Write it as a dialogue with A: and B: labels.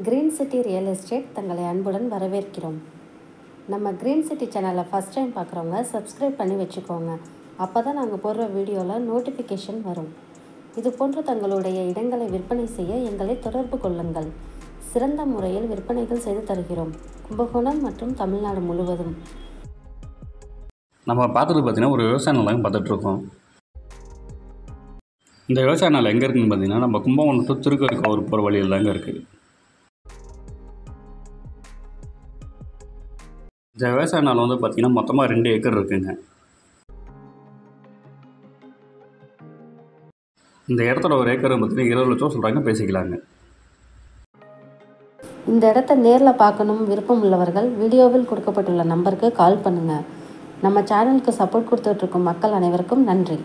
A: Green city real estate தங்களை அன்புடன் வரவேற்கிறோம். நம்ம கிரீன் சிட்டி சேனலை ஃபஸ்ட் டைம் பார்க்குறவங்க சப்ஸ்கிரைப் பண்ணி வச்சுக்கோங்க. அப்போ தான் நாங்கள் போடுற வீடியோவில் நோட்டிஃபிகேஷன் வரும். இது போன்ற தங்களுடைய இடங்களை விற்பனை செய்ய எங்களை தொடர்பு கொள்ளுங்கள். சிறந்த முறையில் விற்பனைகள் செய்து தருகிறோம். கும்பகோணம் மற்றும் தமிழ்நாடு முழுவதும்.
B: நம்ம பார்த்துட்டு பார்த்தீங்கன்னா ஒரு விவசாய நிலம் பார்த்துட்ருக்கோம். இந்த விவசாய நிலம் எங்கே இருக்குதுன்னு பார்த்தீங்கன்னா நம்ம கும்பகோணம் டு திருக்கோவில் போகிற வழியில் தாங்க இருக்குது. இந்த விவசாய நிலம் வந்து பார்த்திங்கன்னா மொத்தமாக 2 ஏக்கர் இருக்குங்க. இந்த இடத்தோட ஒரு ஏக்கர் பார்த்திங்கன்னா 20 லட்சம் சொல்கிறாங்க, பேசிக்கலாங்க.
A: இந்த இடத்த நேரில் பார்க்கணும் விருப்பம் உள்ளவர்கள் வீடியோவில் கொடுக்கப்பட்டுள்ள நம்பருக்கு கால் பண்ணுங்கள். நம்ம சேனலுக்கு சப்போர்ட் கொடுத்துட்ருக்கும் மக்கள் அனைவருக்கும் நன்றி.